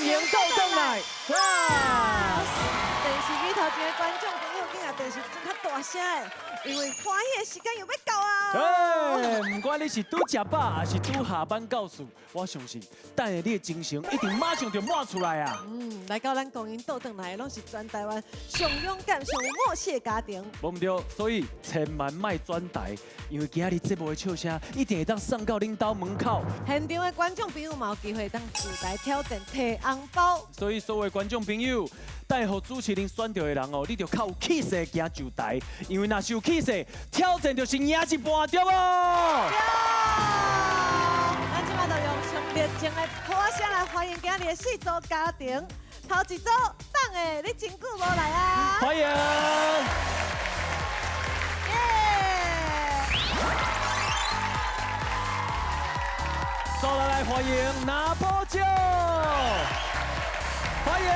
迎到登来，哇！电视机头前的观众朋友，竟然电视转较大声的，因为欢喜的时间又要到啊！哎，不管你是拄食饱，还是拄下班到厝，我相信，等下你的精神一定马上就满出来啊！来到咱公园倒转来，拢是全台湾上勇敢、上有默契的家庭。无唔对，所以千万莫转台，因为今日节目的笑声一定会当送到恁兜门口。现场的观众朋友嘛有机会当自台挑战摕红包。所以所有的观众朋友，待互主持人选到的人哦，你就较有气势行上台，因为若是有气势，挑战就是赢一半，对无？咱即马就用上热情的歌声来欢迎今日的四组家庭。头一组，等的你真久无来啊！欢迎！耶！再来欢迎拿破酒，欢迎！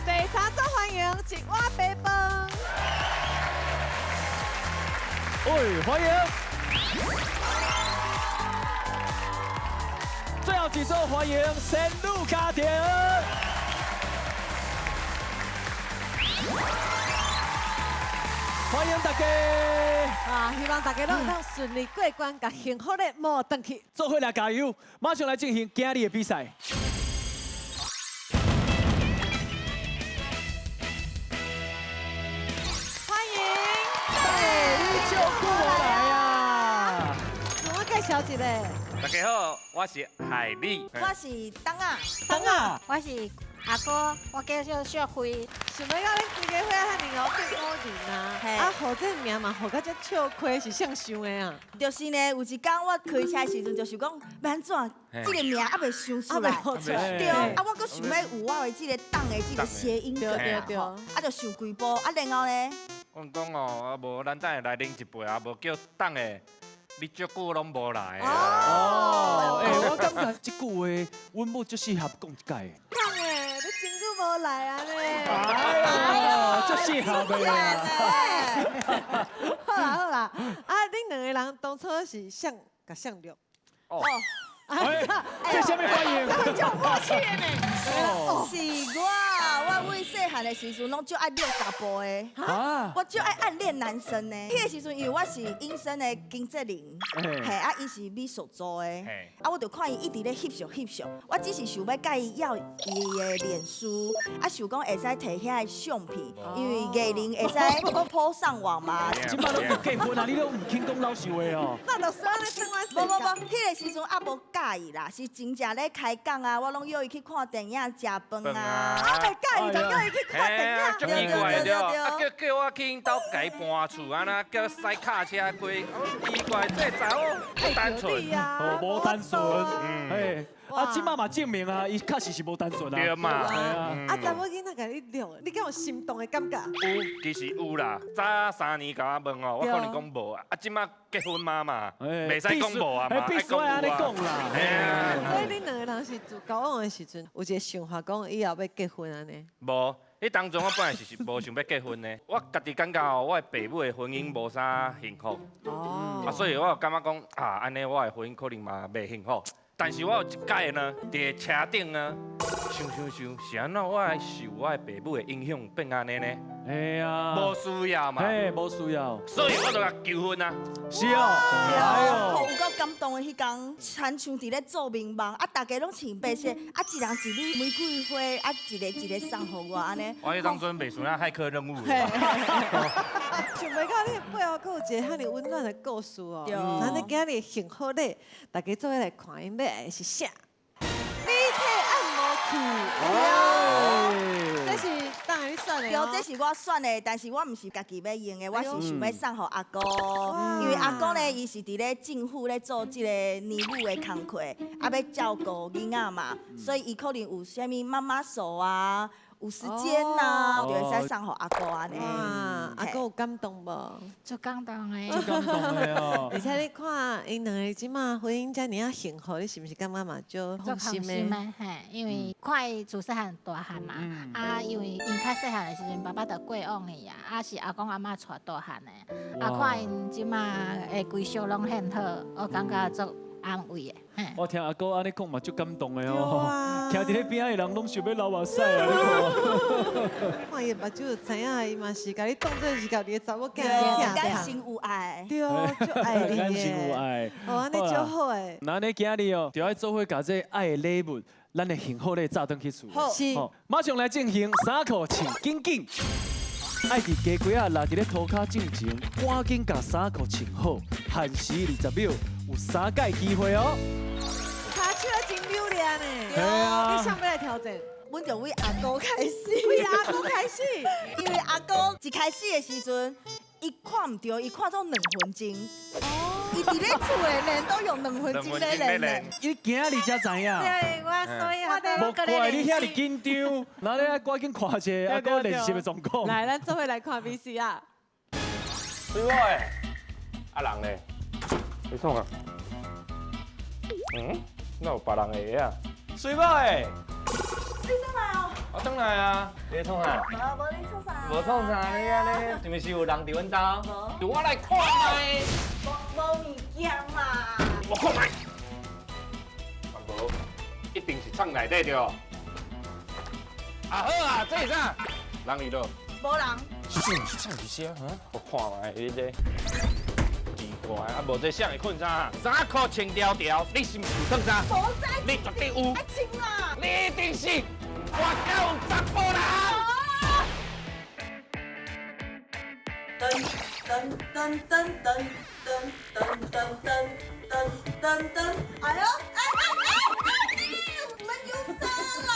第三组欢迎一碗白饭。喂，欢迎！最后几组欢迎深入家庭。欢迎大家！希望大家拢能顺利过关，甲幸福的摸回去。做伙来加油！马上来进行今日的比赛。欢迎！你就过来呀！自我介绍一下。大家好，我是海丽。我是东啊，等啊！我是阿哥，我叫做小辉。想要到恁规个伙仔遐尔对五人啊，嘿啊，好这名嘛，好到这笑亏是像想的啊，就是呢，有一天我开车的时阵，就是讲要怎，这个名还未想出来。好出来。对，啊，我搁想要有我的这个党的这个谐音梗对对啊，就想几步，啊，然后呢，我讲哦，啊无咱等下来啉一杯，啊无叫等的，你足久拢无来啊。哦，我感觉这句话，阮某最适合讲一届。胖诶，你真久无来啊呢？哎呀，最适合的啦。好啦好啦，啊，恁两个人当初是相甲相着。哦，哎，这下面欢迎。叫默契的呢。哦是我为细汉的时阵拢就爱遛查甫的。啊，我就爱暗恋男生呢。迄个时阵，因为我是医生的经纪人，嘿，啊，伊是美术组的，嘿啊，我就看伊一直咧翕相，我只是想要甲伊要伊的脸书，啊，想讲会使摕遐个相片，因为艺人会使抛上网嘛。今摆都不结婚啊，你都唔肯讲老实话哦。那就算咧生我无，迄个时阵啊无介意啦，是真正咧开讲啊，我拢约伊去看电影、食饭啊，啊，袂介意就叫伊去看电影。足奇怪对，啊叫我去因兜家搬厝，安那叫驶卡车过，奇怪，这查某不单纯。哦，无单纯，哎，哇啊，今嘛嘛证明啊，伊确实是无单纯啊。对嘛系啊。啊，查某囡仔甲你聊，你敢有心动的感觉？有，其实有啦。早3年甲我问哦，我可能讲无啊。啊，即马结婚嘛，袂使讲无啊嘛，必须安尼讲啦。嘿啊，所以恁两个人是自交往的时阵，有一个想法讲以后要结婚安尼。无。迄当中我本来是无想要结婚的，我家己感觉哦，我的爸母的婚姻无啥幸福，哦啊，所以我就感觉讲啊，安尼我的婚姻可能嘛袂幸福。但是我有一届呢，伫车顶呢，想，是安怎我来受我的爸母的影响变安尼呢？哎呀，无需要嘛，嘿，无需要。所以我就甲求婚啊。是哦，哎好呦，有够感动的迄天，亲像伫咧做眠梦，啊，大家拢穿白色，啊，一人一缕玫瑰花，啊，一个送互我安尼。我迄当阵袂算啊骇客任务。想袂到你背后还有一个遐尼温暖的故事哦。对那你今日幸福咧，大家做伙来看因要的是啥？美体按摩器。这是当然你选的对，哦。这是我选的，但是我毋是家己要用的，我是想要送互阿哥，哇因为阿哥呢，伊是伫咧政府咧做即个年母的工课，啊要照顾囡仔嘛，所以伊可能有啥物妈妈手啊，有时间呐，就会使送互阿姑安尼。哇，阿哥有感动无？足感动的。足感动的哦。而且你看，因两个即马婚姻遮尔啊幸福，你是毋是感觉嘛就足放心放心的？的嘿，因为看伊自细汉大汉嘛，啊，因为因较细汉的时阵，爸爸就过往去啊，啊是阿公阿嬷带大汉的，啊看因即马会规宿拢很好，我感觉足安慰的。嘿，我听阿哥安尼讲嘛，足感动的对哦。啊，听伫咧边仔的人拢想要流目屎啊！你看伊目睭就知影，伊嘛是甲你当做是家己的查某囝对，囝感情有爱。对，就爱看，你感情有耶。爱。哦，安尼就好诶。那呢，今日哦，就要做伙甲这爱的礼物，咱的幸福咧炸转去厝。好是，好，马上来进行衫裤穿紧紧。爱伫家柜啊，拉伫咧涂骹进前，赶紧甲衫裤穿好，限时20秒，有3届机会哦。卡手真溜亮呢。对啊你想要来挑战？阮就为阿姑开始，为阿公开始。因为阿姑一开始的时阵，伊看唔到，伊看做2分钟。伊伫咧厝的练都用2分钟咧练的。你今日才知影，对，我所以我莫怪你遐尼紧张，那你爱赶紧看者阿哥练习的状况。来，咱做伙来看 VC 啊。水某诶，啊人咧，你创啊？哪有别人的啊？水某诶，你转来哦。我转来啊，你创啊？无你创啥？无创啥，你安尼是毋是有人伫阮家？就我来看卖。无物件嘛。我看卖。啊无，一定是藏内底着。啊好啊，这是啥？人伊落。无人。啥是啥？我看卖你这。奇怪，啊无这啥会困啥？衫裤穿条条，你是毋是有穿啥？无在。你绝对有。爱穿啦。你一定是我狗查甫人。噔噔噔噔噔噔噔噔噔噔噔！哎呦，我们有衫了，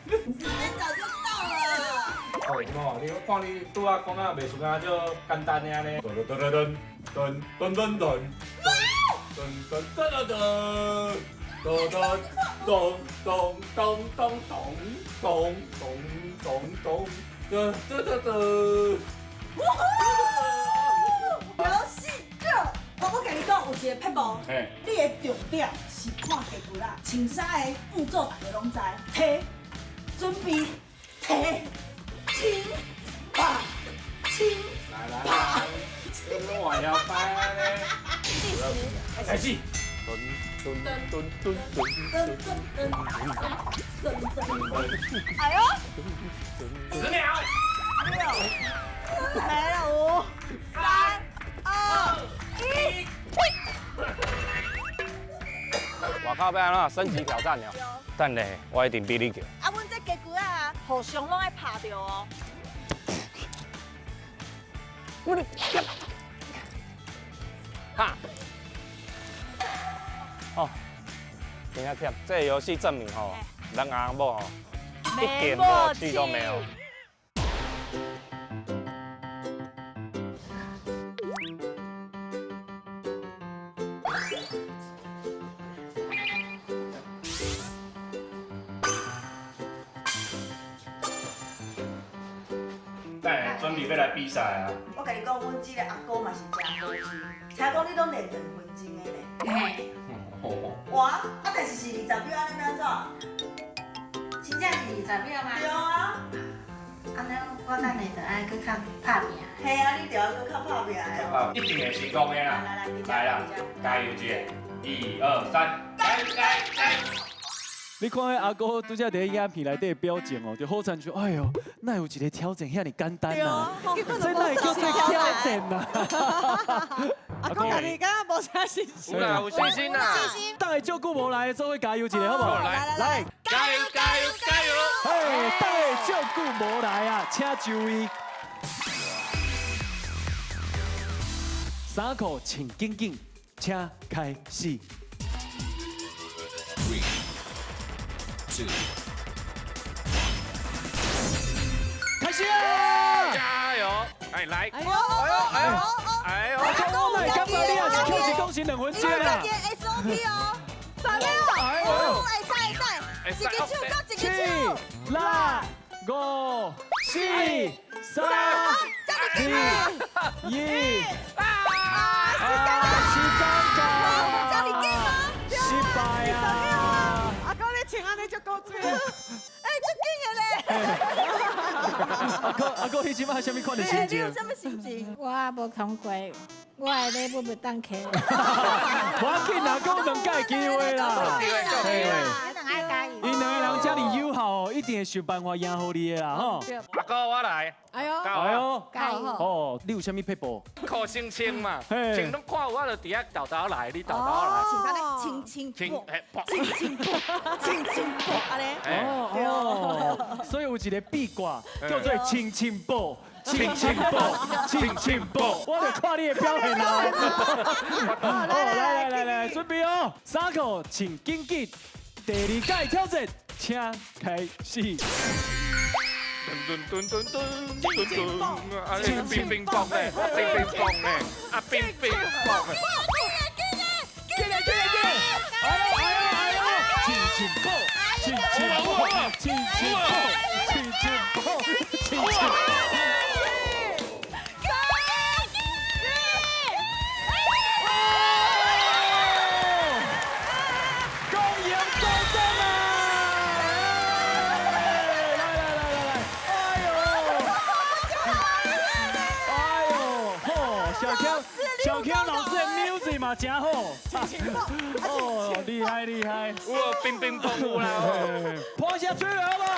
时间早就到了。哦，你看你拄仔讲啊，袂输啊，就简单尔呢。噔噔噔噔噔噔噔噔噔噔噔噔噔。咚咚咚咚咚咚咚咚咚咚咚咚咚咚。游戏热，我跟你讲有一个撇步，你的重点是看地骨啦，穿衫的步骤大家拢知，提、准备、提、清、把、清。来，我要拍呢。开始。蹲蹲蹲蹲蹲蹲蹲蹲蹲。哎呦10秒。来了5、3、2、1。我靠，要安怎升级挑战了？等咧，我一定比你强。啊，阮这家骨啊，互相拢爱拍着哦。哈！哦，真正忝。这个游戏证明吼，咱阿某吼一点默契都没有。准备要来比赛啊！我跟你讲，阮这个阿姑嘛是真好吃，听讲你拢练2分钟的呢。嘿，哇，啊，但是20秒安尼安怎？真正是20秒吗？对啊，安尼我等下就爱去较拍拼。嘿啊，你就要搁较拍拼的。一定会成功的啦！来啦，加油一下！1、2、3，加！你看迄阿哥拄则伫影片内底的表情哦，就好惨就哎哟，哪有一个挑战遐尼简单呐？这哪会叫做挑战呐？阿公，你刚刚无啥信心。有啦，有信心啦！等下照顾无来，做伙加油一下好不好？来，加油！嘿，等下照顾无来啊，请注意，衫裤穿紧紧，请开始。开始啊！加油！哎，来！哎呦，阿公，我哪会感觉你也是扣一公斤2分钟啦？ SOP 哦，3秒，哎呦会使，一支手到一支手。 7、6、5、1，时间到，叫你紧吗？失败啊！阿公你穿安尼就够水了。哎，这紧的嘞。阿哥，你即摆什么款的心情你有？什么心情？我无通过，我的礼物袂当开。我紧阿哥两届机会啦。你两爱加油。因两个人这么友好哦，一定会想办法赢好你的啦吼。阿哥我来，哎呦，哎呦，加油！哦，你有啥物撇步？靠心情嘛，嘿情拢看有我就伫遐豆豆来，你豆豆来，请他的轻轻情啵，嘿啵，轻轻啵，轻轻啵，安尼。哎，哦，所以有一个壁挂叫做亲亲步。亲亲步，亲亲步，我就看你的表现啦。哦，来，准备哦，3个请紧紧，第2届挑战，请开始。咚，啊，你乒乒乓嘞，乒乓乓嘞，啊，乒乒乓嘞。哎呦，亲亲步，亲亲步，亲亲步，亲亲步，亲亲步。小 Q 老师的 music 嘛，真好。哦，厉害！我乒乒乓有啦，拍下吹了好不好？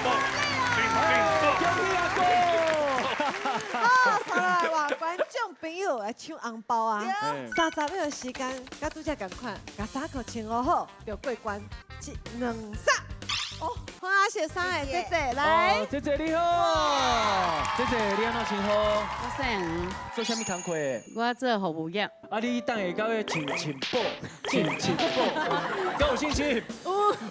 恭喜阿哥！好，上来话观众朋友来抢红包啊！30秒的时间，甲拄则共款，甲3个穿好好就过关，1、2、3。哦，花雪山的姐姐来，姐姐你好，姐姐你安怎称呼？我姓吴，做啥物工课的？我做服务业。啊，你等下到个亲亲步，够有信心？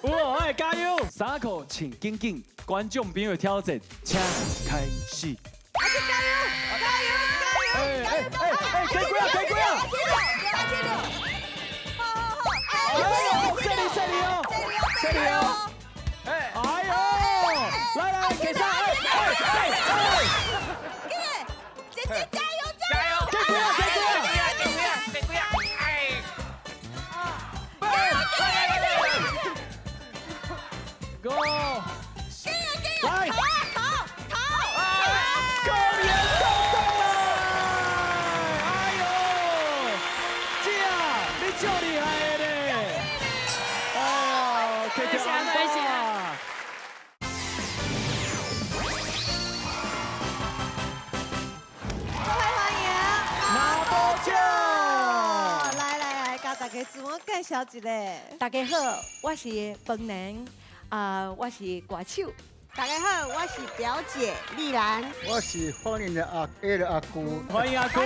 有，哎，加油！3个请紧紧，观众朋友挑战，请开始。加油！给过啊！这里哦！哎呦，来，给上！姐姐加油！给过啊！Go！ 来！逃！公园动动了！哎呦，姐啊，你超厉害的呢！哦，可以跳安排啊！欢迎拿波球！来，甲大家自我介绍一下。大家好，我是本人，我是歌手。大家好，我是表姐丽兰。我是方林的阿姑。欢迎阿姑。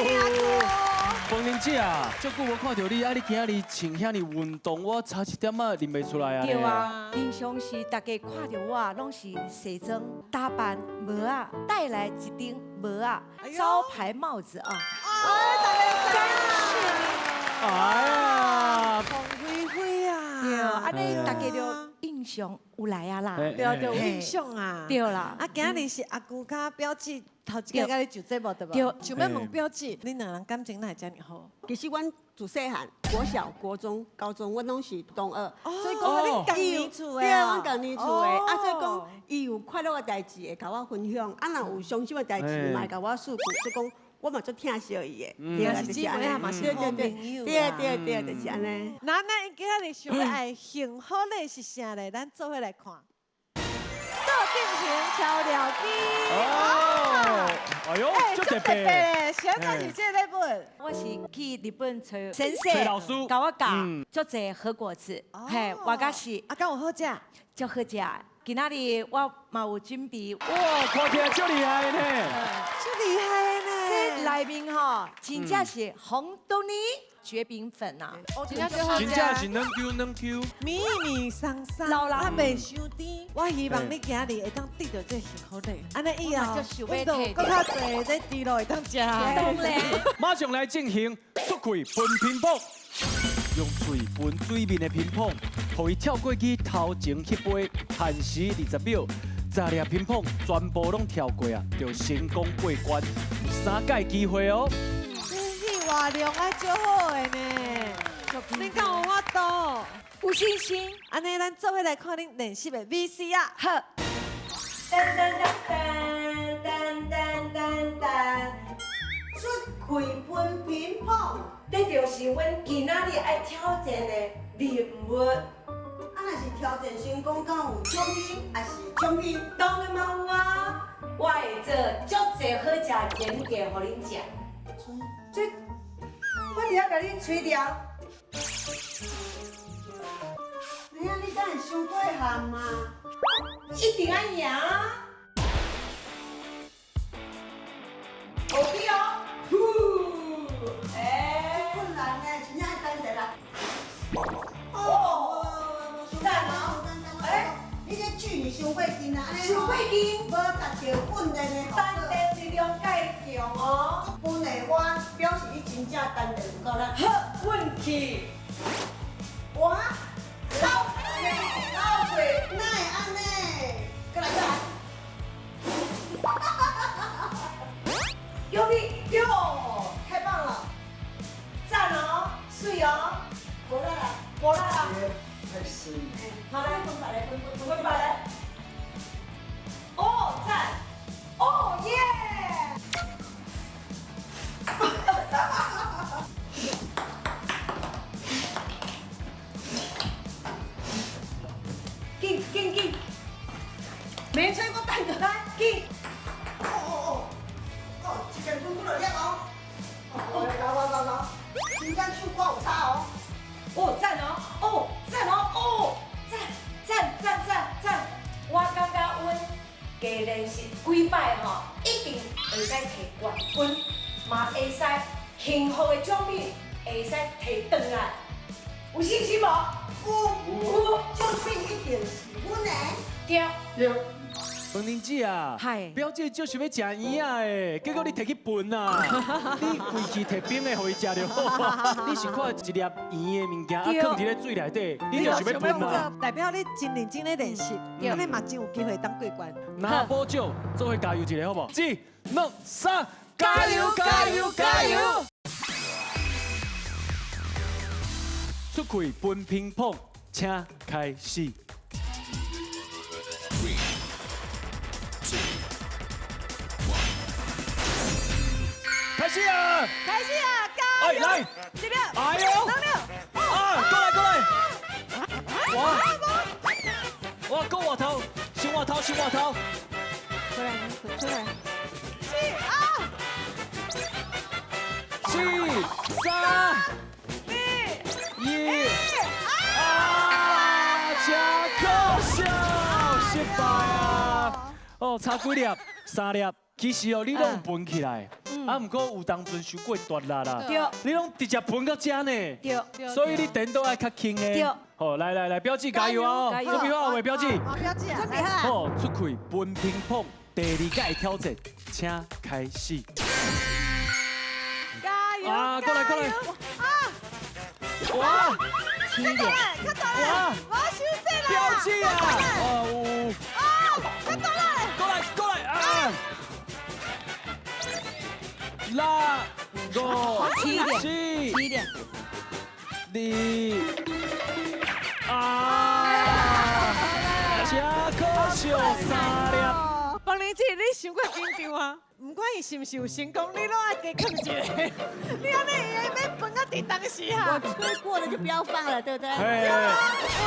方玲姐啊，足久无看到你，你今日穿遐尼运动，我差一点仔认袂出来啊。对啊，平常时大家看到我拢是西装打扮帽啊，带来一顶帽啊，招牌帽子啊。哎呀，红灰啊！对，安尼大家就印象有来啊啦。对，有印象啊。对啦，啊，今日是阿姑甲表姐头一个甲你就节目对吧？对想要问表姐，恁两人感情哪会这么好？其实阮自细汉，国小、国中、高中，阮拢是同学，所以哦讲你共年厝的对啊，阮共年厝的，哦所以讲伊有快乐的代志会甲我分享，若有伤心的代志嘛会甲我诉苦，所以讲我嘛足疼惜伊的，对啦，就是安尼，对，就是安尼。那咱今日想要爱幸福的是啥嘞？咱做伙来看。赵定平桥聊机。哦，哎呦，足特别。先开始这个本。我是去日本找先找老师生，教我教足侪好果子，嘿，我甲是啊，敢有好食？足好食。今仔日我嘛有准备，哇，看起来足厉害呢。足厉害的这呢。内面吼真正是红豆泥蕨饼粉啊，真正最好真正是能 Q。米米桑桑，老人啊袂伤甜。我希望你今日会当得到这幸福的。安尼以后，我就想要摕更较侪在地路会当食。当然。马上来进行出开分乒乓，用嘴分水面的乒乓，互伊跳过去头前迄杯，限时20秒。20粒乒乓全部拢跳过啊，就成功过关，有3届机会哦。你活量爱足好的呢，你敢有法度？有信心。安尼，咱做伙来看恁练习的 VCR。好。噔噔噔噔噔噔噔，出开分乒乓，这就是阮今仔日爱挑战的任务。啊，若是挑战成功，敢有奖品，还是奖品？当然嘛有啊，我会做足侪好食甜粿，互恁食。这，我伫遐甲你吹掉。哎呀，你敢会伤过项嘛？一定要赢啊！好滴哦，呼，困难呢，真正爱等一下。哦，赞哦！你这距离伤过近啊，安尼伤过近，无达到本人的单电力量介强哦。本的我表示你真正单电有够力。好，运气，我老过，哪会安尼？过来过来。有力哟，太棒了，赞哦，水哦，过来啦，过来啦，开始。好来，分把来，分把来。哦，赞，哦耶！紧，没吹过半个来，紧。一件分不落了哦。老，真正手瓜有差哦。哦，赞哦，哦，赞哦，哦，赞！我感觉阮加练习几摆吼，一定会使摕冠军，嘛会使幸福的奖品，会使摕回来。有信心无？有，奖品一定是阮的。对。凤玲姐啊，嗨表姐就想要食圆仔的，结果你摕去分啊！你回去摕冰的互伊食就好。你是看一粒圆的物件，啊，放伫咧水内底，你就想要分啊！代表你真认真咧练习，安尼嘛真有机会当过关。拿宝奖，做伙加油一下好不好？1、2、3，加油！出开分乒乓，请开始。开始啊！加油！来1秒，哎呦2秒，过来！哇，够外头，先外头。回来。4、3、2、1，真可笑，失败啊！哦，差几粒，3粒。其实哦，你拢有分起来，不过有当阵伤过大力啦。对，你拢直接分到这呢。对，所以你电都爱较轻的。对，好，来，标记加油哦！准备好未？标记。标记啊，准备好。好，出开分乒乓第2届挑战，请开始。加油！过来！哇！轻点，看到了，我要休息了。标记啊！看到了，过来啊！拉5、7、2真可笑3粒。凤玲姐，你伤过紧张啊？唔管伊是毋是有成功，你拢爱加囥一个。你安尼会要分到伫当时哈？我吹过了就不要放了，对不对？有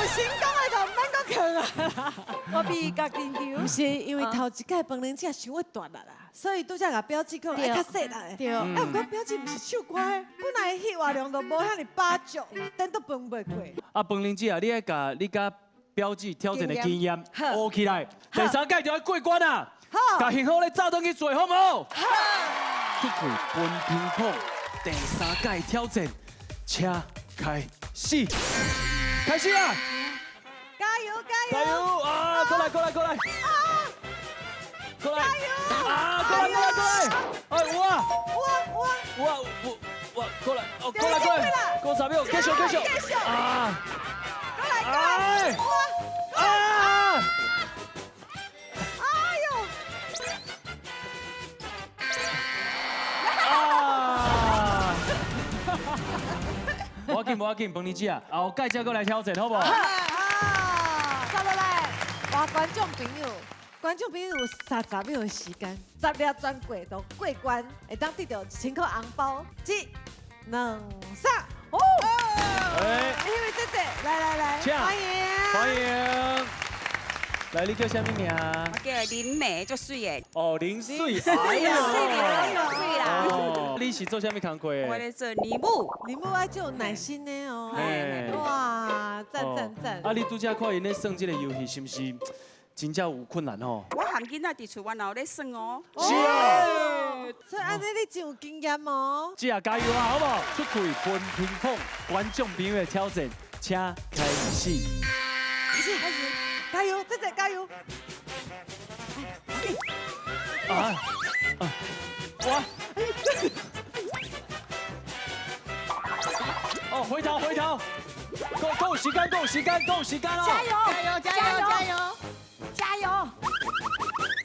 成功的就唔免搁囥啊！我比伊较紧张。唔是，因为头一届凤玲姐伤过大力啦，所以拄则甲表姐讲爱较细力的。对。啊，不过表姐唔是唱歌的，本来迄活量就无遐尼巴足，等都分袂过。啊，凤玲姐啊，你爱甲你甲标记挑战的经验学起来，第3届就要过关啊！甲幸福咧走转去做好唔好？出开分乒乓第3届挑战，请开始！开始啊！加油啊！过来！过来！哎，哇！过来！过3秒，继续！啊！过来！无要紧，帮你食。后盖再过来挑战，好不好？再来，哇，观众朋友。观众朋友有30秒的时间，10粒全过都过关，会当得到1000块红包。1、2、3，哦！因为姐姐，来，欢迎，欢迎。来，你叫什么名？我叫林美，足水的。哦，林水，哎呀，水啦。哦，你是做什么工课的？我咧做泥木。你们爱就有耐心的哦。哇，赞！啊，你拄则看因咧算这个游戏，是不是真正有困难哦？我含囡仔伫厝，我也有咧算哦。是啊。所以安尼你真有经验哦。姐加油啊，好不好？出开分乒乓观众朋友的挑战，请开始。开始，加油，姐姐加油！哇！哦，回头，够时间哦！加油！加油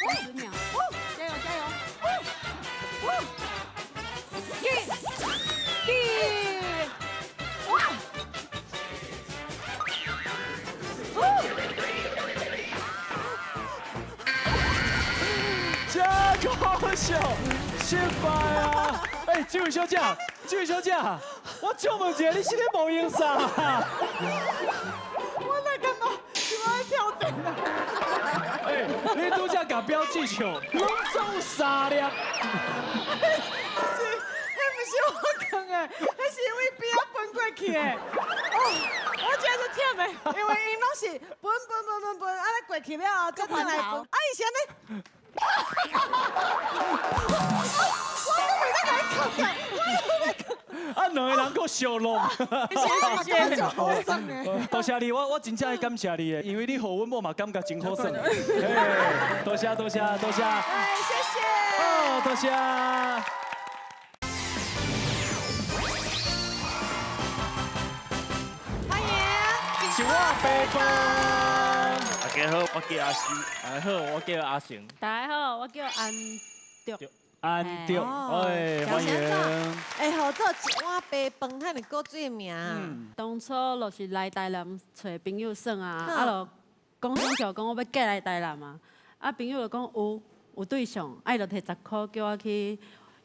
！10秒，加油！真搞笑，失败啊！哎，这位小姐，我请问一下，你是咧无用啥？我在干嘛？我在挑战啊！哎，你拄则甲标记球，拢总3粒。不是我讲的，那是因为边仔分过去的。哦，我真是忝的，因为因拢是分，啊，咧过去了后再转来分。啊，以前呢？我都未得甲你讲的。啊，两个人够小弄。谢，就好爽的。多谢你，我真正感谢你的，因为你互阮某嘛感觉真好耍。哎，多谢。哎，谢谢。哦，多谢。欢迎。一碗白饭。大家好，我叫阿西。大家好，我叫阿成。大家好，我叫安卓。安迪，哎，欢迎。哎，好做一碗白饭，遐尼古水的名。当初就是来台南找朋友耍啊，啊，就讲想叫讲我要嫁来台南嘛，啊，朋友就讲有对象，啊，就摕10块叫我去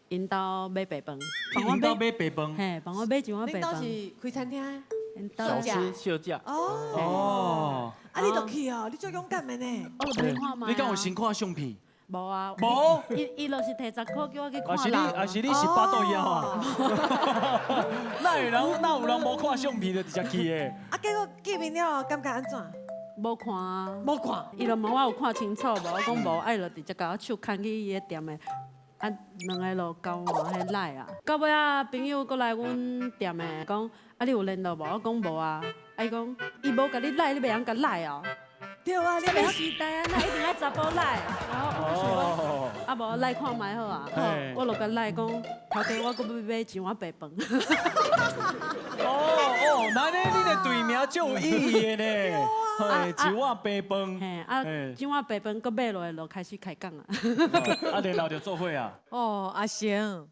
因兜买白饭。因兜买白饭。嘿，帮我买一碗白饭。恁兜是开餐厅？小吃小食。哦。啊，你就去哦，你足勇敢的呢。我就去看嘛。你敢有先看相片？无啊。无。伊就是摕10块叫我去看人。还是你是巴肚枵啊？哪有人无看相片就直接去的？啊，结果见面了，感觉安怎？无看啊。无看。伊就问我有看清楚无？我讲无，啊，就直接甲我手牵去伊个店的。啊，两个就交换迄赖啊。到尾啊，朋友过来阮店的讲，啊，你有联络无？我讲无啊。啊，伊讲，伊无甲你赖，你袂晓甲赖哦。对啊，你袂时代啊，那一定爱查甫赖。然后我想讲，啊无赖看卖好啊。我就甲赖讲，头家我阁要买一碗白饭。那你的队名就有意义的呢。一碗白饭。嘿，啊，一碗白饭阁买落来，就开始开讲啊。啊，然后就做伙啊。哦，阿成，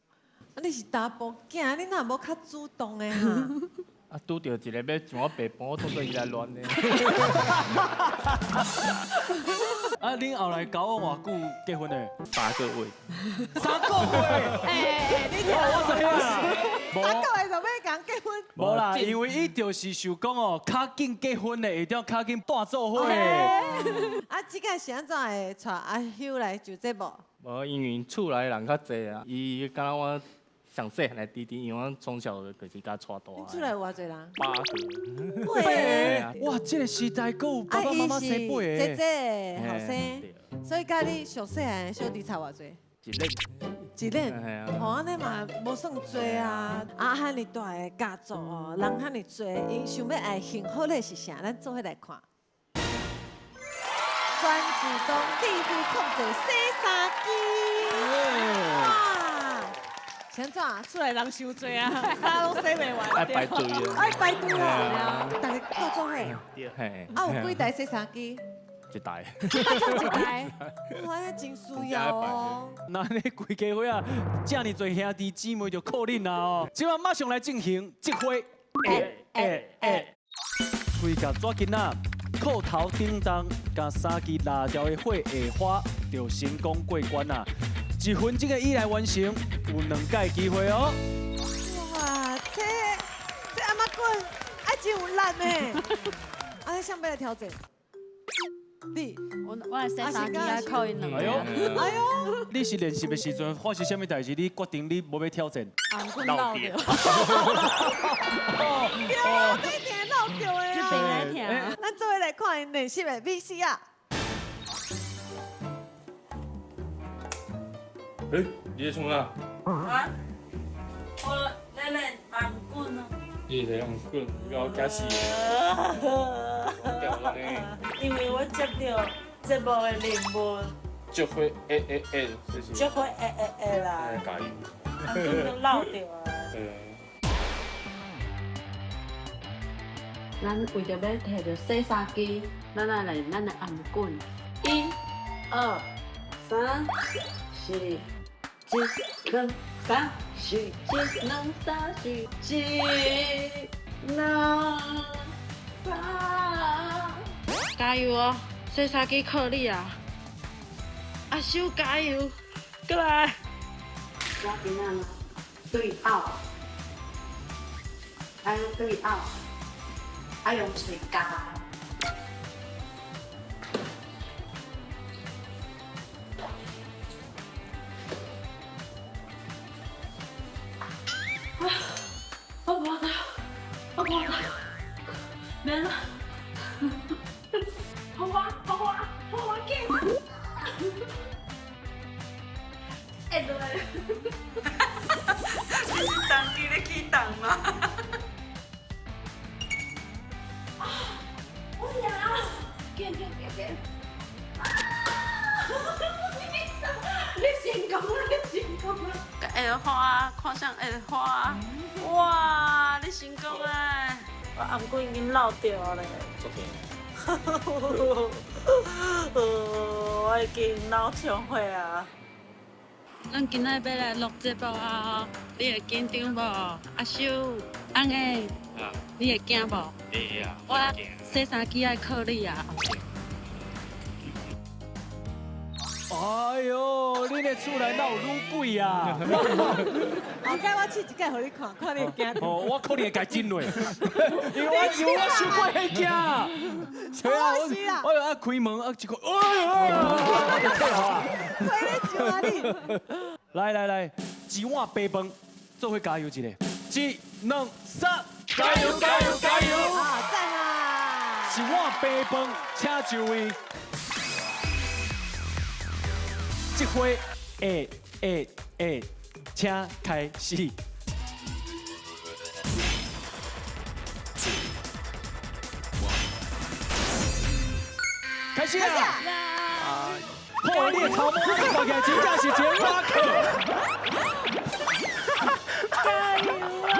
你是查甫囝，你哪无较主动的哈？啊，拄到一个要一碗白饭，我当作伊来乱的。啊，恁后来交往偌久结婚的？3个月。3个月？哎，你听我知啊。3个月就要讲结婚？无啦，因为伊就是想讲哦，较紧结婚的，一定要较紧带做伙。啊，即个是安怎会带阿秀来就这无？无，因为厝内人较济啊，伊敢若我上细汉的弟弟，因为我从小就是甲带大。你厝内有偌济人？8个。8个？哇，这个时代还有爸爸妈妈生8个。姐姐后生，所以甲你上细汉的小弟差偌济？1年。哦，安尼嘛无算多啊！啊，遐尼大的家族哦，人遐尼多，因想要爱幸福的是啥？咱做伙来看。专注讲智慧控制洗衫机。哇！现怎厝内人伤多啊，衫拢洗袂完。爱排队啊！爱排队啊！大家到做伙。对，嘿。啊，有几台洗衫机？1台。1台。哇，那真需要哦。那你规家伙啊，这么多兄弟姊妹就靠恁啦哦！今晚马上来进行集会。规甲纸巾仔裤头顶当，甲三支辣椒的火下花，就成功过关啊！1分钟的以内完成，有2届机会哦。哇，这阿妈棍爱真有力呢。啊，想要来调整。你，我洗衫机啊，扣因两个。哎呦，你是练习的时阵发生什么代志？你决定你无要挑战？闹掉。哦，这一点闹掉的这边来听。咱做伙来看因练习的 VC 啊。哎，你在创啥？啊，我在练红棍啊。你在用棍，你搞假死。因为我接到节目的任务，就会就是。就会啦。加油。红棍都漏掉啊。咱为着要摕到洗衫机，咱来练咱的红棍。1、2、3、4、1、2、3、4、1、2、3、4、1、2、3。加油哦！洗衫机靠你啊！阿修加油！过来！我今仔呢，对拗，还有对拗，还用水加。我不了，我不了，没了。好紧！哎对，你是当机咧起动吗？我呀，紧！你成功了！下花，看上下花，哇！你成功啊！我红棍已经漏掉了。我已经脑充血啊！咱今仔要来录节目啊！你会紧张无？阿修，安个，你会惊无？会啊。我洗衫机爱靠你啊！哎呦，你的厝内哪有女鬼啊？后盖我试一届互你看，看你会惊。哦，我可能会改真嘞，因为我伤过迄惊。对啊，我要开门啊，一个，哎呀，快点救啊你！来，一碗白饭，做伙加油一下，1、2、3，加油！好赞啊！一碗白饭，请就位。这回请开始。开始啊！好，你的头毛看起来真正是一个马克。加油啊！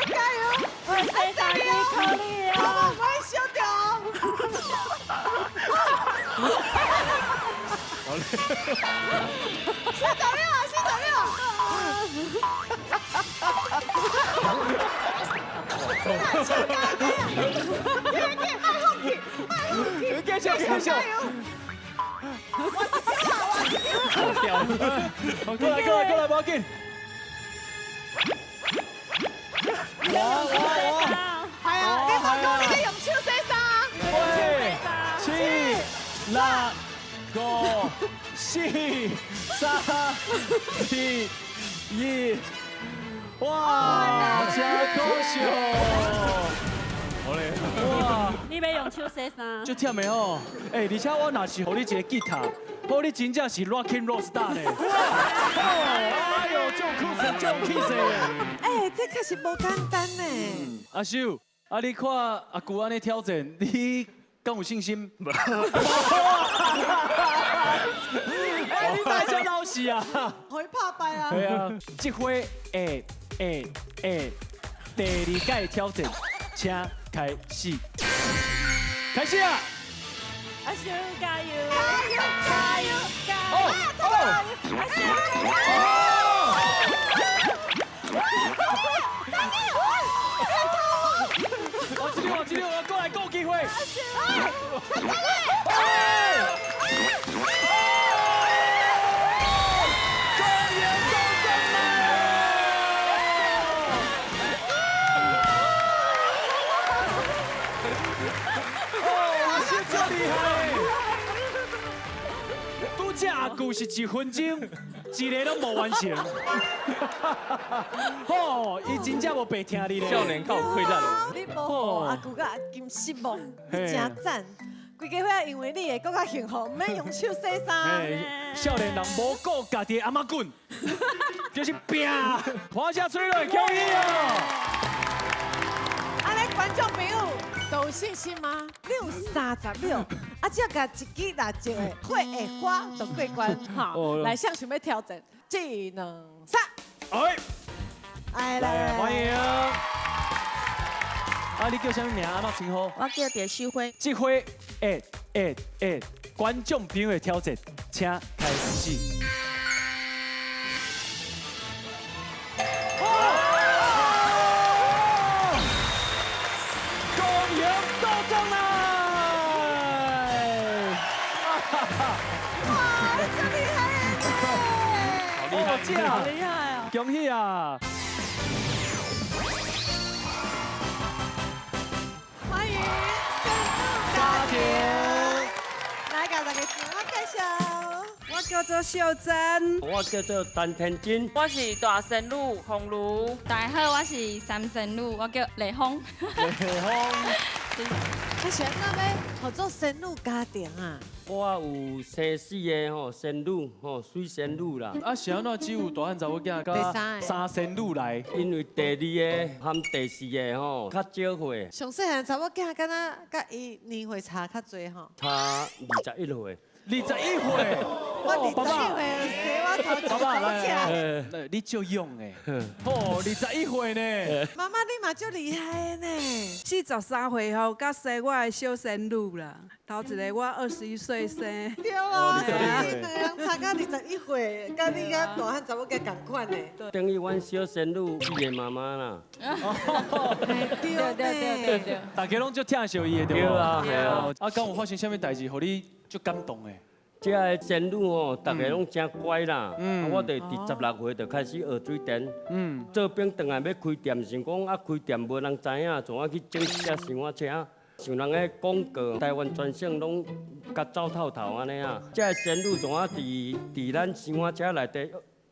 加油！我洗衫机靠你啊！我会烧掉。继续！过来，不要紧。哇！系啊，你讲讲你用手洗衫。8、7、6、5、4、3、2、1，哇！真可惜。好嘞！哇！你要用手洗衫？就忝的哦。而且我若是互你一个吉他，好你真正是 rock and roll star 呢。哎呦，这酷死，这气势！这可是无简单呢。阿秀，你看阿舅安尼挑战，你敢有信心？你太像老死啊！可以拍败啊！对啊，这回第2届挑战，请开始。开始啊！阿修加油！加油！阿修加油！这阿舅是1分钟，一个都无完成。哦，伊真正无白听你咧。少年较有气质咯。你无阿舅甲阿金失望，你真赞。规家伙仔因为你会更较幸福，唔免用手洗衫。少年人无顾家己阿妈棍，就是拼，花下水落恭喜哦！安尼观众朋友都有信心吗？你有30秒，只要甲一支蜡烛的火会花就过关。好，来向想要挑战，1、2、3，来，欢迎。你叫啥物名？安怎称呼？我叫蝶秀辉。这回观众朋友的挑战，请开始。恭迎都中来！哇，你真厉害耶！好厉害哦！恭喜啊！欢迎家庭，来甲大家自我介绍。我叫做秀珍，我叫做陈天金，我是大仙女红茹。大家好，我是三仙女，我叫雷峰。雷峰，你想到要合作仙女家庭啊？我有生4个仙女水仙女啦。是安怎只有大汉查某囝甲3仙女来？因为第2个和第4个较少岁。上细汉查某囝敢若甲伊年岁差较侪吼。差21岁。21岁，我21岁，生我头爸爸来，你足勇诶，哦，21岁呢。妈妈你嘛足厉害呢。43岁后，甲生我的小仙女啦。头一个我21岁生。对啊，所以两人差到21岁，甲你甲大汉查某囝同款呢。等于阮小仙女伊的妈妈啦。对。大家拢足疼惜伊的对啊，系啊。敢有发生啥物代志，互你足感动的？这个仙女大家拢真乖啦。我伫16岁就开始学水电。做兵转来要开店，想讲开店无人知影，怎啊去整一只生活车？像人个广告，台湾全省拢甲走透透安尼啊。这个仙女怎啊伫咱生活车内底？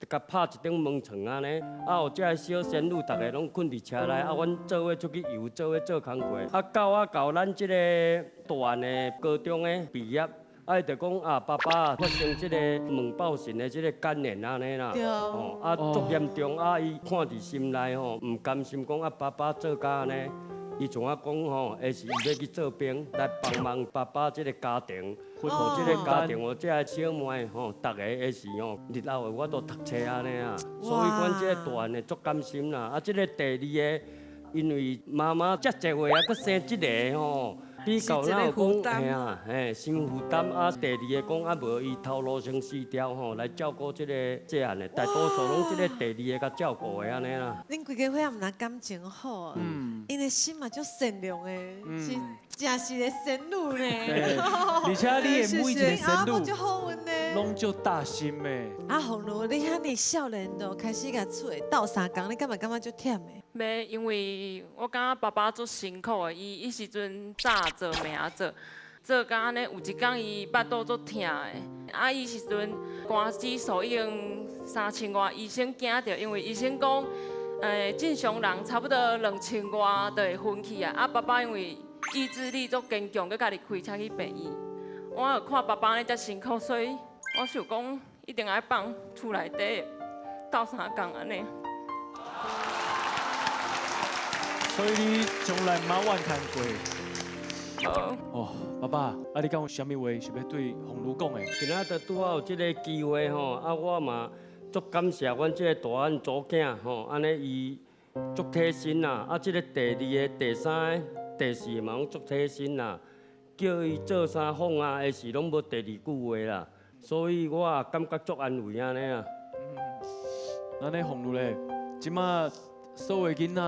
甲拍一张门床安尼，有这个小仙女，大家拢困伫车内，阮做伙出去游，做伙做工课。到咱这个大汉的高中的毕业，就讲爸爸发生这个门爆神的这个肝炎安尼啦。对。足严重，伊看伫心内唔甘心讲爸爸做甲安尼。伊像我讲下是伊要去做兵，来帮忙爸爸这个家庭，这个家庭这个小妹大家下是日后我都读册安尼啊，所以阮这个大汉的足甘心啦。这个第2个，因为妈妈遮侪岁佫生这个比较哪有讲先负担第2个讲无伊头颅先死掉来照顾这个这样的，大多数拢这个第2个甲照顾的安尼啦。恁规家伙也毋但感情好，因的心嘛足善良的，是真是个仙女呢。而且你的每一个仙女足好运呢，拢足大心的。红茹，你遐尼少年就开始甲厝的斗相共，你感觉足忝的？袂，因为我感觉爸爸足辛苦的，伊时阵早做命做到安尼，有一天伊腹肚足疼的，伊时阵肝指数已经3000外，医生惊着，因为医生讲，正常人差不多2000外就会昏去啊。爸爸因为意志力足坚强，佮家己开车去病院。我看爸爸安尼遮辛苦，所以我想讲一定爱帮厝内底斗相共安尼。所以你从来冇怨叹过。爸爸，你敢有啥物话想要对红茹讲的？今仔就拄好有这个机会我嘛足感谢阮这个大汉祖囝安尼伊足贴心啦。这个第2个、第3个、第4个嘛拢足贴心啦。叫伊做啥访下时拢无第2句话啦，所以我也感觉足安慰安尼啊。安尼红茹咧，即马所有囡仔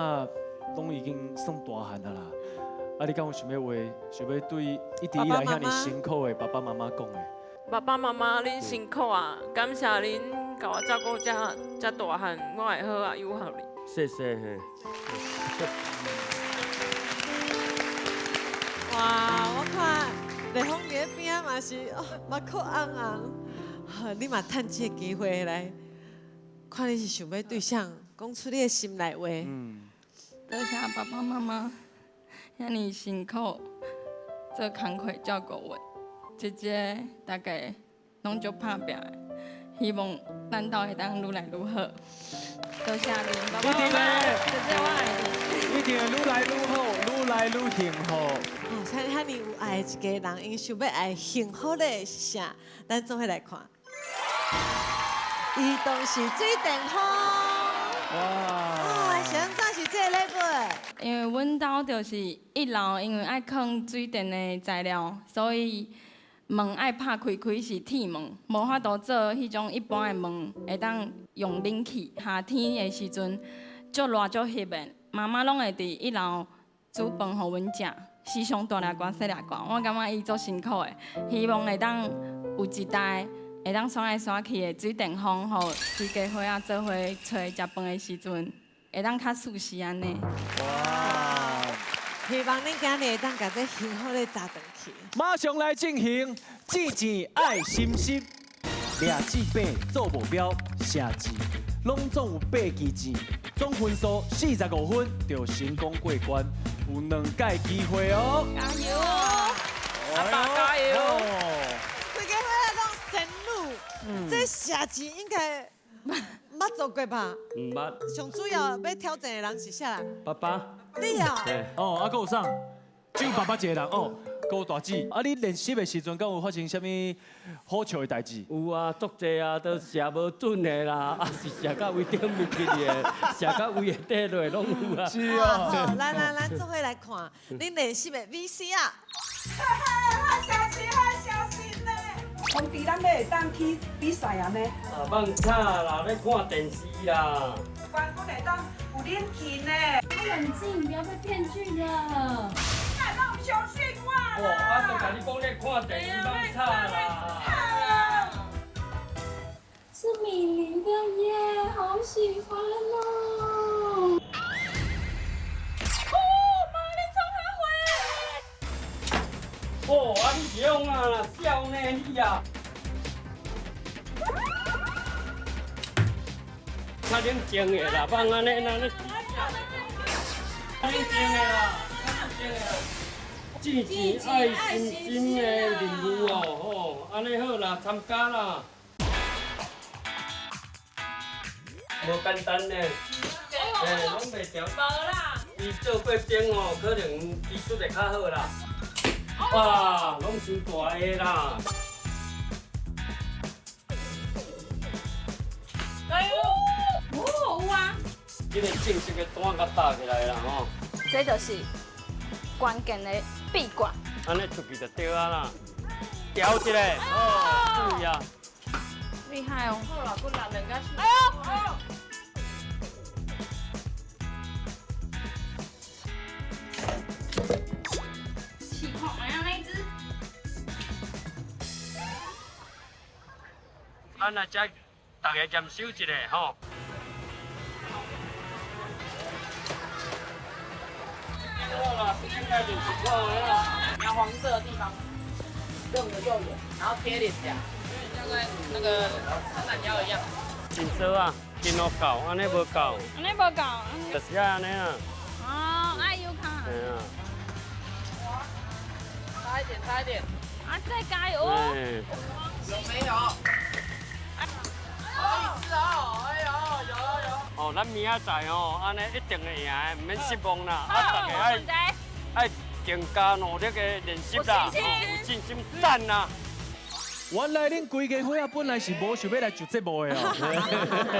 拢已经算大汉啦。你敢有想要话，想要对一直以来遐尼辛苦的爸爸妈妈讲的？爸爸妈妈，恁辛苦啊！感谢恁甲我照顾遮大汉，我会好啊，有效哩。谢谢。哇，我看雷锋伫边仔嘛是目眶红红。好，你嘛趁这个机会来，看你是想要对象讲出你的心内话。多谢爸爸妈妈，遐尼辛苦做工课照顾阮，姐姐大家拢足拍拼的，希望咱斗会当愈来愈好。多谢你，爸爸妈妈，姐姐我爱你。一定会愈来愈好，愈来愈幸福。哦，像遐尼有爱的一个人，因想要爱幸福的是啥？咱做伙来看。移动式水电风。哇！现在是这个礼物。因为阮兜就是一楼，因为爱放水电的材料，所以门爱拍开是铁门，无法度做迄种一般的门，会当用冷气。夏天的时阵，足热足翕的，妈妈拢会伫一楼煮饭互阮食，时常大粒罐细粒罐，我感觉伊足辛苦的，希望会当有一台会当刷来刷去的水电风，互规家伙仔做伙出来食饭的时阵，会当较舒适安尼。哇！希望恁今日会当把这幸福的砸转去。马上来进行钱钱爱心心，掠字8做目标，写字拢总有8支字，总分数45分就成功过关，有2届机会哦。加油哦！阿爸加油！规家伙仔拢神路，这写字应该捌做过吧？唔捌。上主要要挑战的人是啥人？爸爸。你啊？哦，还有啥？只有爸爸一个人哦。还有大姊，啊，你练习的时阵，敢有发生什么好笑的代志？有啊，足济啊，都写无准的啦，啊是写到位顶面去的，写到位的底落拢有啊。是啊。来，咱做伙来看，恁练习的 VCR。我小心呢。兄弟，咱要会当去比赛啊呢？啊，放假啦，咧看电视啦。关我会当有冷气呢。冷静，不要被骗去了。小心我啦！我都甲你讲咧看电视放假啦。是米妮的耶，好喜欢哦！妈，你创啥货？啊，你凶啊，笑呢你啊！较冷静的啦，放安尼冷静的啦，冷静的啦。钱钱爱心心的任务哦，吼，安尼好啦，参加啦。无简单呢，拢袂调。无啦。伊做过兵哦，可能技术会较好啦。哇，拢伤大个啦。加油！哦，有啊。这个正式的单甲搭起来啦吼。这就是关键的闭关。安尼出去就对啊啦，调一下，哦，注意啊。厉害哦！好啦，我拿2个。哎呦！气泡好像那只。咱来遮，大家验收一下吼。好了，应该就是够了啦。拿黄色的地方用的右眼，然后贴脸颊，那个伸懒腰一样。真少啊，真好搞，安尼无够。安尼无够。就是安尼啊。哦，爱有卡。对啊。差一点，差一点。啊，再加油！有没有？可以吃哦，哎呦，有。哦，咱明仔载哦，安尼一定会赢的，唔免失望啦。啊，大家爱更加努力的练习啦，有信心赞啦。原来恁规家伙仔本来是无想要来上节目的哦，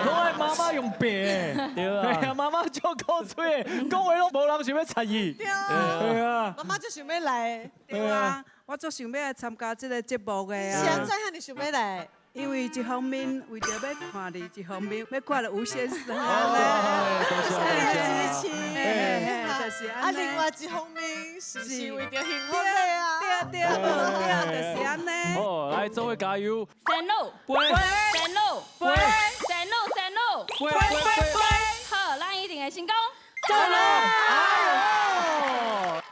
拢爱妈妈用白的，对啊，妈妈足口嘴的，讲话拢无人想要参与。对啊，妈妈就想要来。对啊，我足想要来参加这个节目的啊。现在喊你想要来。因为一方面为着要看你，一方面要看到吴先生支持，就是啊，另外一方面是为着幸福的啊，对，就是安尼。好，来做伙加油！山路，山路，山路，好，咱一定会成功。赞哦！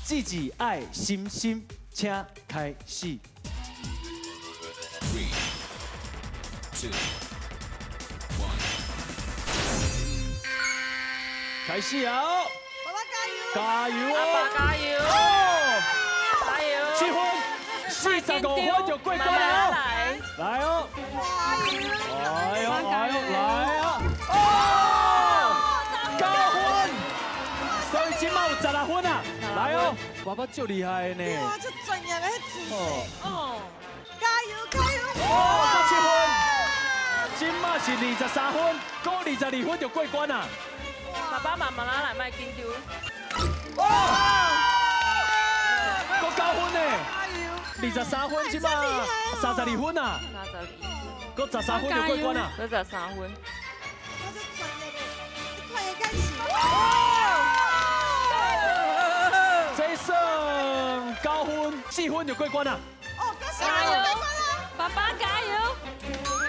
自己爱心心。请开始。3、2、1，开始啊！爸爸加油！加油阿爸哦！加油！加油7分，45分就过关了。来哦！哎呦哎呦，来啊！哦，9分，所以今麦有16分啊！来哦，爸爸足厉害的呢。哇，这专业的姿势哦！加油加油！哦，7分，今麦是23分，过22分就过关啦。爸爸慢慢来，卖紧张。哇！过9分呢，23分即嘛32分啊， 32，过13分就过关啦。过13分。我这专业的，你快点开始。这算9分，4分就过关啦。哦，加油！爸爸加油！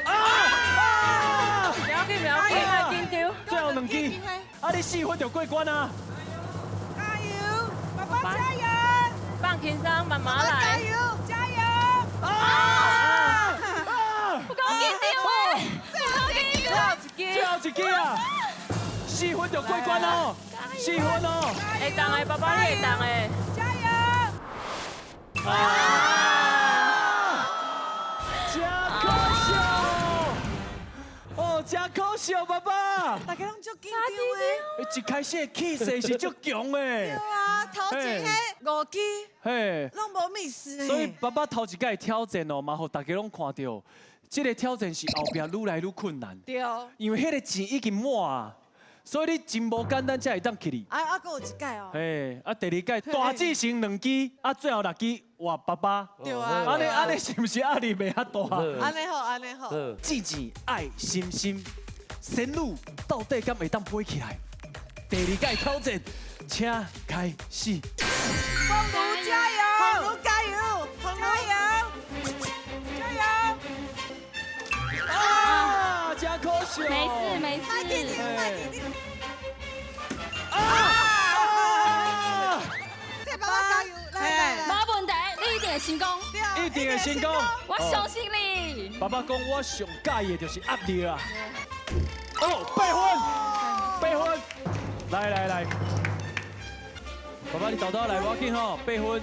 啊！不要紧，不要紧，卖紧张。最后2支，啊，你4分就过关啊。加油，爸爸加油！放轻松，慢慢加来。油加油！啊！不够紧张诶，最后一支。最后一支啊，4分就过关哦，4分哦。会当的，爸爸你会当的。加油！真可惜哦，真可惜哦，爸爸。大家拢足紧张的。一开始的气势是足强的。对啊，头前迄5支嘿，拢无 miss 呢。所以爸爸头一届挑战哦，嘛，互大家拢看到，这个挑战是后壁愈来愈困难。对。因为迄个钱已经满啊，所以你真无简单才会当起哩。啊，还有一届哦。嘿，啊，第二届大致成2支，啊，最後6支哇，爸爸。对啊。安尼是不是压力袂遐大？安尼好，安尼好。志志爱心心，仙女到底敢会当飞起来？第2届挑战，请开始。phong如加油！phong如加油！phong如加油！加油！啊，真可惜。没事没事。快点点，快点点。啊！再爸爸加油！来，没问题，你一定会成功。一定会成功。我相信你。爸爸讲，我上介意的就是压力啊。哦，8分，8分，来，爸爸你豆豆来，我紧吼，8分。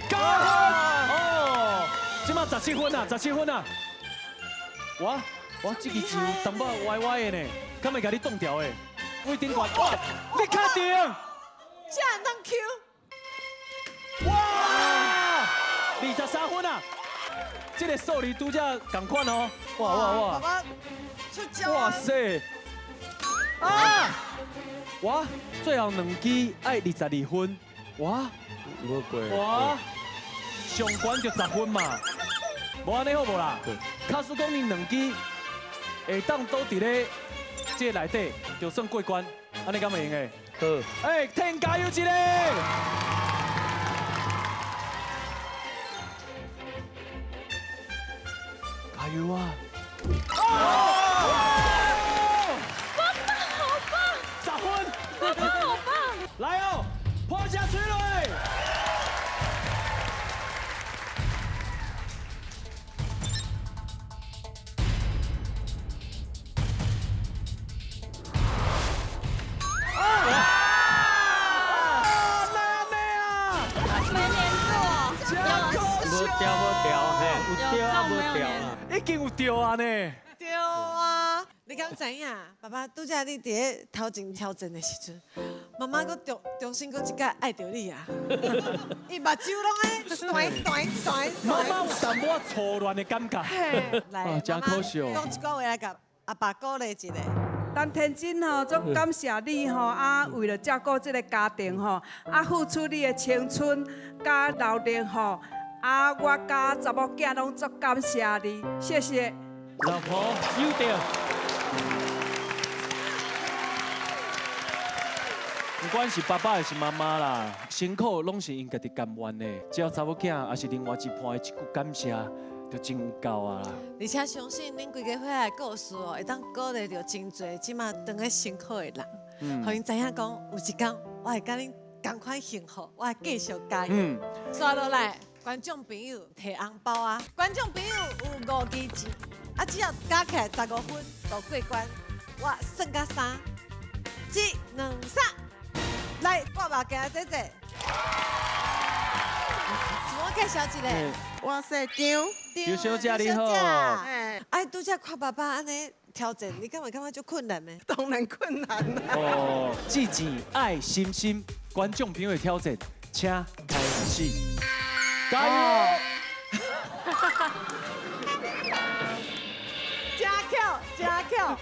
9分，哦，今麦17分啊，17分啊。我这个球淡薄歪歪的呢，敢会甲你冻掉的？为顶管，哇，你确定？这样当 Q。哇，23分啊！这个数字拄则同款哦，哇！爸爸出招啊！哇塞！啊！哇，最后2支爱22分，哇！无过。哇！上悬就10分嘛，无安尼好无啦？卡叔讲你2支会当倒伫咧这内底，就算过关，安尼敢会用诶？好。哎，天加油一个！加油啊！好棒！10分！爸爸好棒！来哦，破下去了！已经有掉啊呢。对啊，你敢知影？爸爸拄则你伫咧头前挑战的时阵，妈妈搁重新搁一届爱着你啊！伊目睭拢咧短。妈妈有淡薄错乱的感觉。来，真可惜哦。讲一句话来甲阿爸鼓励一下。咱天真吼，足感谢你吼，啊，为了照顾这个家庭吼，啊，付出你的青春甲劳力吼，啊，我甲查某囝拢足感谢你，谢谢。老婆有掉。不管是爸爸还是妈妈啦，辛苦拢是因家己甘愿的。只要查某囝也是另外一半的一句感谢，就真有够啊啦。而且相信恁规个伙仔的故事哦，会当鼓励到真侪即马当个辛苦的人，互因知影讲有一天我会甲恁同款幸福，我会继续加油。刷落来，观众朋友摕红包啊！观众朋友有5支钱，啊，只要加起来15分就过关。我算到3、1、2、3，来，我嘛行姐姐。自我介绍一下，我是张小姐你好。哎，拄则看爸爸安尼挑战，你敢会感觉足困难呢？当然困难啦。哦，志志爱心心，观众朋友的挑战，请开始，加油！真巧，真巧，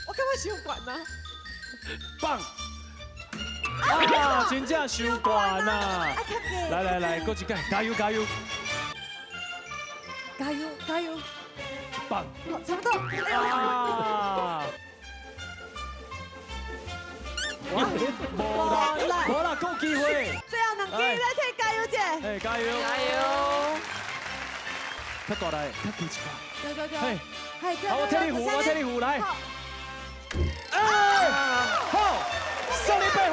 我感觉伤悬啊！棒！啊，真正伤悬呐！来，搁一届，加油！加油！棒！差不多。啊！无啦，够机会。最后2支，来替加油者。哎，加油！较大来，较近一寡。对。好，我替你扶，来。哎，好，送你8分。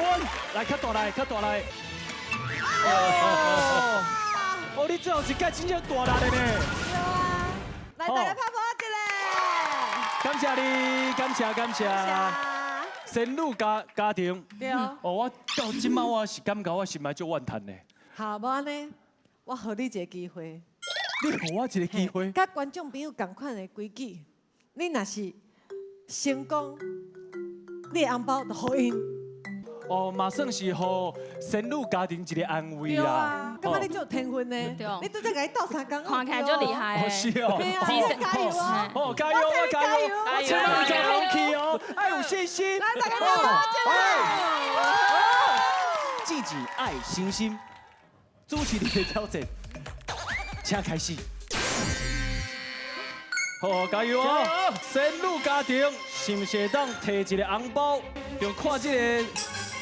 来，较大来。哦，你最后一届真正大力的呢。对啊，来大家拍拍一个。感谢你，感谢。仙女家庭。对。哦，我到今麦我是感觉我心内足怨叹的。好，无安尼，我给你一个机会。你给我一个机会。甲观众朋友同款的规矩，你若是成功，你的红包就给因。哦，嘛算是互仙女家庭一个安慰啦。对啊，感觉你就有天分呢。对。你拄则甲伊斗3工，看起来就厉害。是哦。加油啊！哦，加油！我千万别放弃哦，要有信心。来，大家拍拍自己爱心心，主持人的挑战，请开始。好，加油哦！仙女家庭是不是会当摕一个红包，就看这个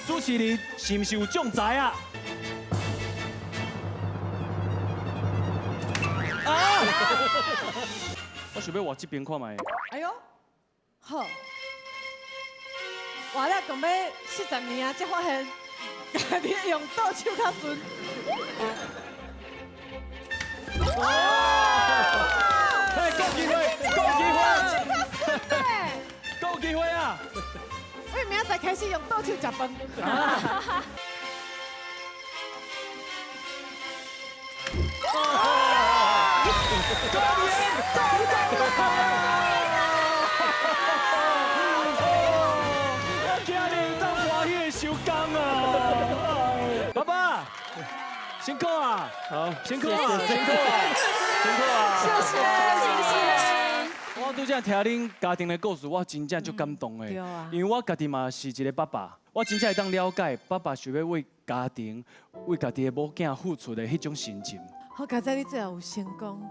主持人是不是有中财啊？啊！我想要换这边看卖。哎呦，好，活了共要40年才发现，家己用倒手较顺。嘿，够机会啊！我明仔载开始用倒手食饭。我今日当欢喜的收工啊！爸爸，辛苦啊！好，辛苦啊！谢谢。我拄则听恁家庭的故事，我真正足感动的。因为我家己嘛是一个爸爸，我真正会当了解爸爸想要为家庭、为家己的某囝付出的迄种心情。好，佳仔你最后有成功，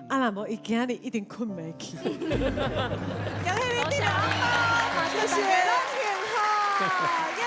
啊若无伊今日一定困袂去。恭喜你得红包，谢谢拢幸福，耶！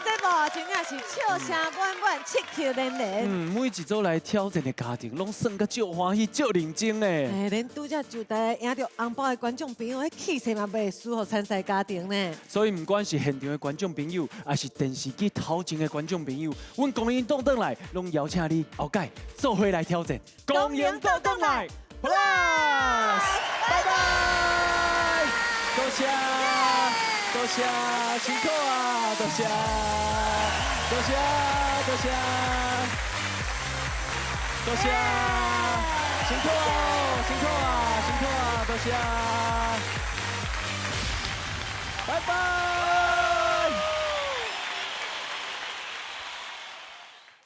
这部真正是笑声满满，七口连连。每一组来挑战的家庭，拢算个足欢喜、足认真的。哎，恁拄则就台赢到红包的观众朋友，迄气势嘛袂输互参赛家庭呢。所以，不管是现场的观众朋友，还是电视机头前的观众朋友，阮公营党转来，拢邀请你后届做伙来挑战。公营党转来 ，Plus， 拜拜，多谢。多谢，辛苦啊！多谢，辛苦啊！多谢，拜拜。